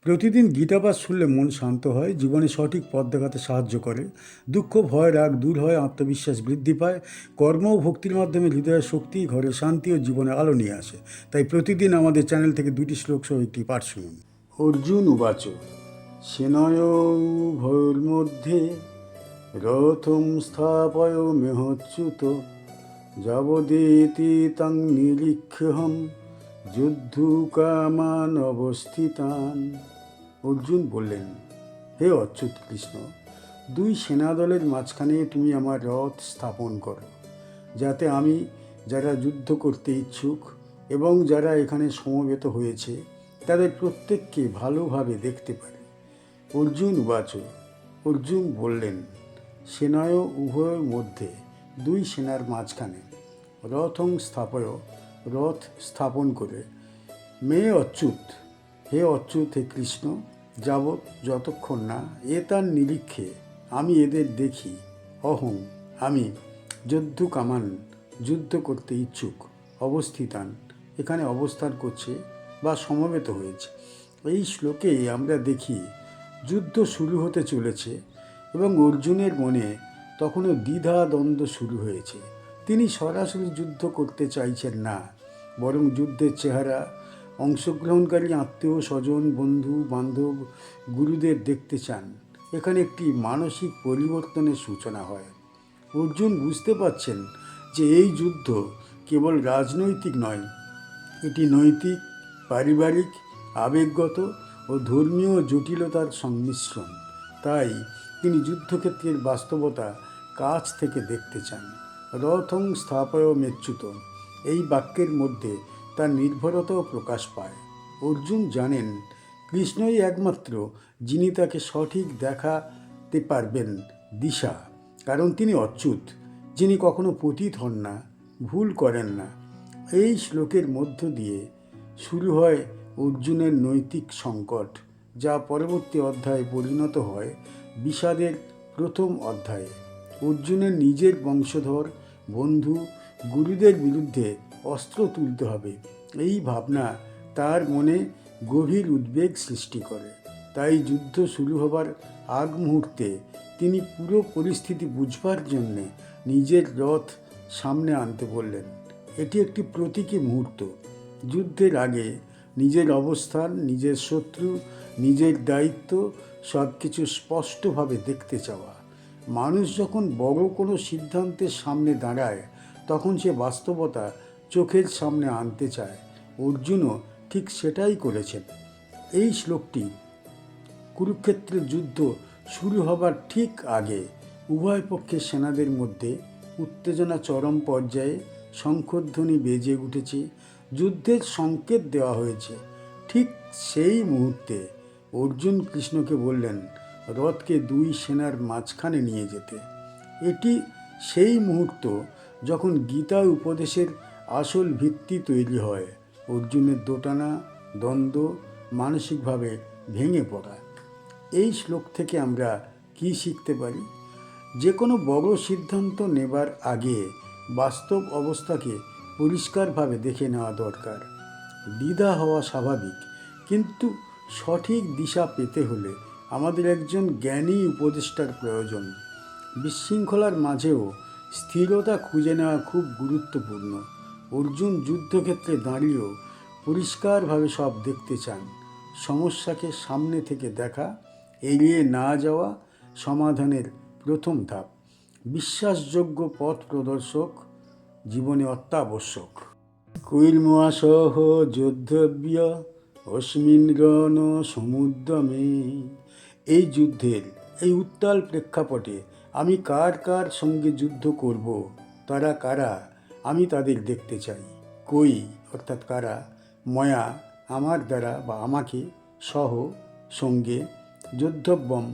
প্রতিদিন গীতাপাঠ শুনলে মন শান্ত হয়, জীবনে সঠিক পথ দেখাতে সাহায্য করে। দুঃখ, ভয়, রাগ দূর হয়, আত্মবিশ্বাস বৃদ্ধি পায়। কর্ম ও ভক্তির মাধ্যমে হৃদয়ের শক্তি, ঘরে শান্তি ও জীবনে আলো নিয়ে আসে। তাই প্রতিদিন আমাদের চ্যানেল থেকে 2টি শ্লোক সহ একটি পাঠ শুনুন। অর্জুন উবাচ সেনয় উভয়োর মধ্যে রথম স্থাপয় মেহচ্যুত যাবদেতি তাং নিরীক্ষহম যুদ্ধকামান অবস্থিতান। অর্জুন বললেন, হে অচ্যুত কৃষ্ণ, দুই সেনাদলের মাঝখানে তুমি আমার রথ স্থাপন করো, যাতে আমি যারা যুদ্ধ করতে ইচ্ছুক এবং যারা এখানে সমবেত হয়েছে তাদের প্রত্যেককে ভালোভাবে দেখতে পারি। অর্জুন উবাচ, অর্জুন বললেন, সেনায় উভয়ের মধ্যে দুই সেনার মাঝখানে রথং স্থাপয়, রথ স্থাপন করে মে অচ্যুত, হে অচ্যুত, হে কৃষ্ণ, যাবৎ যতক্ষণ না তার নিরীক্ষে আমি এদের দেখি, অহং আমি যুদ্ধ কামান যুদ্ধ করতে ইচ্ছুক অবস্থিতান এখানে অবস্থান করছে বা সমবেত হয়েছে। এই শ্লোকে আমরা দেখি যুদ্ধ শুরু হতে চলেছে এবং অর্জুনের মনে তখনও দ্বিধা দ্বন্দ্ব শুরু হয়েছে। তিনি সরাসরি যুদ্ধ করতে চাইছেন না, বরং যুদ্ধের চেহারা, অংশগ্রহণকারী আত্মীয় স্বজন, বন্ধু বান্ধব, গুরুদের দেখতে চান। এখানে একটি মানসিক পরিবর্তনের সূচনা হয়। অর্জুন বুঝতে পারছেন যে এই যুদ্ধ কেবল রাজনৈতিক নয়, এটি নৈতিক, পারিবারিক, আবেগগত ও ধর্মীয় জটিলতার সংমিশ্রণ। তাই তিনি যুদ্ধক্ষেত্রের বাস্তবতা কাছ থেকে দেখতে চান। রথং স্থাপয় মেচ্যুত, এই বাক্যের মধ্যে তার নির্ভরতাও প্রকাশ পায়। অর্জুন জানেন কৃষ্ণই একমাত্র যিনি তাকে সঠিক দেখাতে পারবেন দিশা, কারণ তিনি অচ্যুত, যিনি কখনো পতিত হন না, ভুল করেন না। এই শ্লোকের মধ্য দিয়ে শুরু হয় অর্জুনের নৈতিক সংকট, যা পরবর্তী অধ্যায়ে পরিণত হয় বিষাদের প্রথম অধ্যায়ে। অর্জুনের নিজের বংশধর, বন্ধু, গুরুদের বিরুদ্ধে অস্ত্র তুলতে হবে, এই ভাবনা তার মনে গভীর উদ্বেগ সৃষ্টি করে। তাই যুদ্ধ শুরু হবার আগ মুহূর্তে তিনি পুরো পরিস্থিতি বুঝবার জন্যে নিজের রথ সামনে আনতে বললেন। এটি একটি প্রতীকী মুহূর্ত। যুদ্ধের আগে নিজের অবস্থান, নিজের শত্রু, নিজের দায়িত্ব সব কিছু স্পষ্টভাবে দেখতে চাওয়া। মানুষ যখন বড় কোনো সিদ্ধান্তের সামনে দাঁড়ায় তখন সে বাস্তবতা চোখের সামনে আনতে চায়। অর্জুনও ঠিক সেটাই করেছেন। এই শ্লোকটি কুরুক্ষেত্রের যুদ্ধ শুরু হবার ঠিক আগে উভয় পক্ষের সেনাদের মধ্যে উত্তেজনা চরম পর্যায়ে, শঙ্খধ্বনি বেজে উঠেছে, যুদ্ধের সংকেত দেওয়া হয়েছে। ঠিক সেই মুহূর্তে অর্জুন কৃষ্ণকে বললেন রথকে দুই সেনার মাঝখানে নিয়ে যেতে। এটি সেই মুহূর্ত যখন গীতা উপদেশের আসল ভিত্তি তৈরি হয়। অর্জুনের দোটানা, দ্বন্দ্ব, মানসিকভাবে ভেঙে পড়া। এই শ্লোক থেকে আমরা কি শিখতে পারি? যে কোনো বড় সিদ্ধান্ত নেবার আগে বাস্তব অবস্থাকে পরিষ্কারভাবে দেখে নেওয়া দরকার। দ্বিধা হওয়া স্বাভাবিক, কিন্তু সঠিক দিশা পেতে হলে আমাদের একজন জ্ঞানী উপদেষ্টার প্রয়োজন। বিশৃঙ্খলার মাঝেও স্থিরতা খুঁজে নেওয়া খুব গুরুত্বপূর্ণ। অর্জুন যুদ্ধক্ষেত্রে দাঁড়িয়েও পরিষ্কারভাবে সব দেখতে চান। সমস্যাকে সামনে থেকে দেখা, এড়িয়ে না যাওয়া সমাধানের প্রথম ধাপ। বিশ্বাসযোগ্য পথ প্রদর্শক জীবনে অত্যাবশ্যক। কৈর্মসহ যোদ্ধব্য অস্মিন রণ সমুদ্যমে। এই যুদ্ধের এই উত্তাল প্রেক্ষাপটে আমি কার কার সঙ্গে যুদ্ধ করব, তারা কারা, আমি তাদের দেখতে চাই। কই অর্থাৎ কারা, ময়া আমার দ্বারা বা আমাকে, সহ সঙ্গে, যোদ্ধব্যম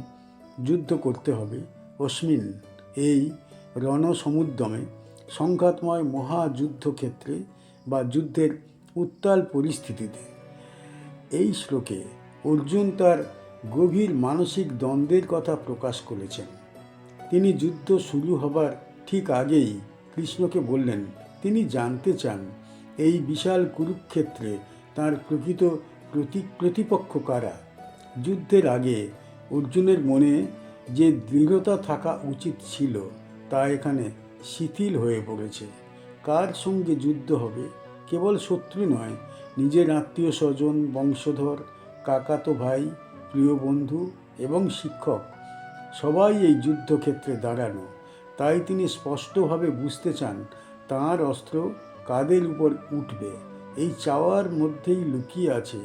যুদ্ধ করতে হবে, অস্মিন এই রণসমুদ্যমে সংঘাতময় মহাযুদ্ধক্ষেত্রে বা যুদ্ধের উত্তাল পরিস্থিতিতে। এই শ্লোকে অর্জুন তার গভীর মানসিক দ্বন্দ্বের কথা প্রকাশ করেছেন। তিনি যুদ্ধ শুরু হবার ঠিক আগেই কৃষ্ণকে বললেন তিনি জানতে চান এই বিশাল কুরুক্ষেত্রে তার প্রকৃত প্রতিপক্ষ কারা। যুদ্ধের আগে অর্জুনের মনে যে দৃঢ়তা থাকা উচিত ছিল তা এখানে শিথিল হয়ে পড়েছে। কার সঙ্গে যুদ্ধ হবে? কেবল শত্রু নয়, নিজের আত্মীয় স্বজন, বংশধর, কাকাতো ভাই, প্রিয় বন্ধু এবং শিক্ষক সবাই এই যুদ্ধক্ষেত্রে দাঁড়ানো। তাই তিনি স্পষ্টভাবে বুঝতে চান তাঁর অস্ত্র কাদের উপর উঠবে। এই চাওয়ার মধ্যেই লুকিয়ে আছে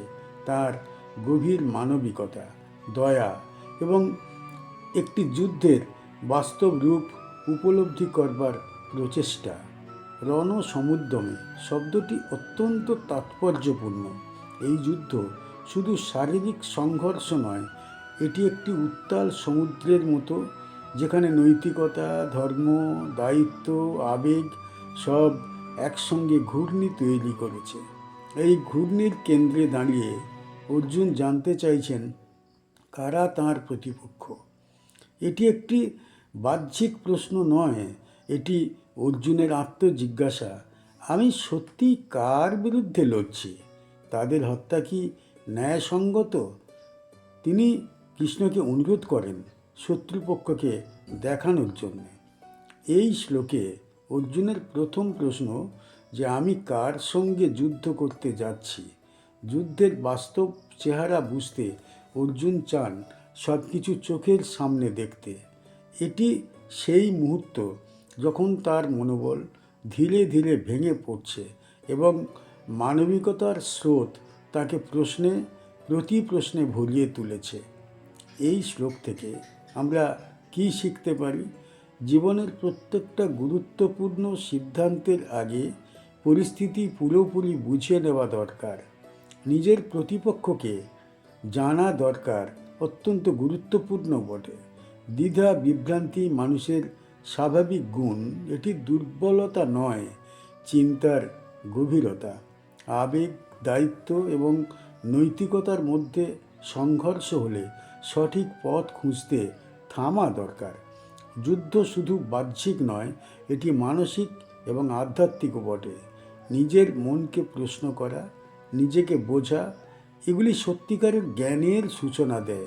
তার গভীর মানবিকতা, দয়া এবং একটি যুদ্ধের বাস্তব রূপ উপলব্ধি করবার প্রচেষ্টা। রণসমুদ্যমে শব্দটি অত্যন্ত তাৎপর্যপূর্ণ। এই যুদ্ধ শুধু শারীরিক সংঘর্ষ নয়, এটি একটি উত্তাল সমুদ্রের মতো, যেখানে নৈতিকতা, ধর্ম, দায়িত্ব, আবেগ সব একসঙ্গে ঘূর্ণি তৈরি করেছে। এই ঘূর্ণির কেন্দ্রে দাঁড়িয়ে অর্জুন জানতে চাইছেন কারা তাঁর প্রতিপক্ষ। এটি একটি বাহ্যিক প্রশ্ন নয়, এটি অর্জুনের আত্মজিজ্ঞাসা। আমি সত্যি কার বিরুদ্ধে লড়ছি? তাদের হত্যা কি ন্যায়সঙ্গত? তিনি কৃষ্ণকে অনুরোধ করেন শত্রুপক্ষকে দেখানোর জন্য। এই শ্লোকে অর্জুনের প্রথম প্রশ্ন যে আমি কার সঙ্গে যুদ্ধ করতে যাচ্ছি। যুদ্ধের বাস্তব চেহারা বুঝতে অর্জুন চান সব কিছু চোখের সামনে দেখতে। এটি সেই মুহূর্ত যখন তার মনোবল ধীরে ধীরে ভেঙে পড়ছে এবং মানবিকতার স্রোত তাকে প্রতি প্রশ্নে ভরিয়ে তুলেছে। এই শ্লোক থেকে আমরা কি শিখতে পারি? জীবনের প্রত্যেকটা গুরুত্বপূর্ণ সিদ্ধান্তের আগে পরিস্থিতি পুরোপুরি বুঝে নেওয়া দরকার। নিজের প্রতিপক্ষকে জানা দরকার, অত্যন্ত গুরুত্বপূর্ণ বটে। দ্বিধা বিভ্রান্তি মানুষের স্বাভাবিক গুণ, এটি দুর্বলতা নয়, চিন্তার গভীরতা। আবেগ, দায়িত্ব এবং নৈতিকতার মধ্যে সংঘর্ষ হলে সঠিক পথ খুঁজতে থামা দরকার। যুদ্ধ শুধু বাহ্যিক নয়, এটি মানসিক এবং আধ্যাত্মিকও বটে। নিজের মনকে প্রশ্ন করা, নিজেকে বোঝা, এগুলি সত্যিকারের জ্ঞানের সূচনা দেয়।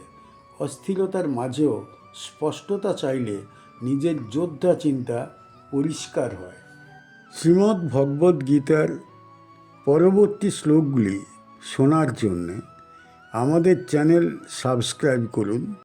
অস্থিরতার মাঝেও স্পষ্টতা চাইলে নিজের যোদ্ধা চিন্তা পরিষ্কার হয়। শ্রীমদ্ ভগবদ্ গীতার পরবর্তী শ্লোকগুলি শোনার জন্যে আমাদের চ্যানেল সাবস্ক্রাইব করুন।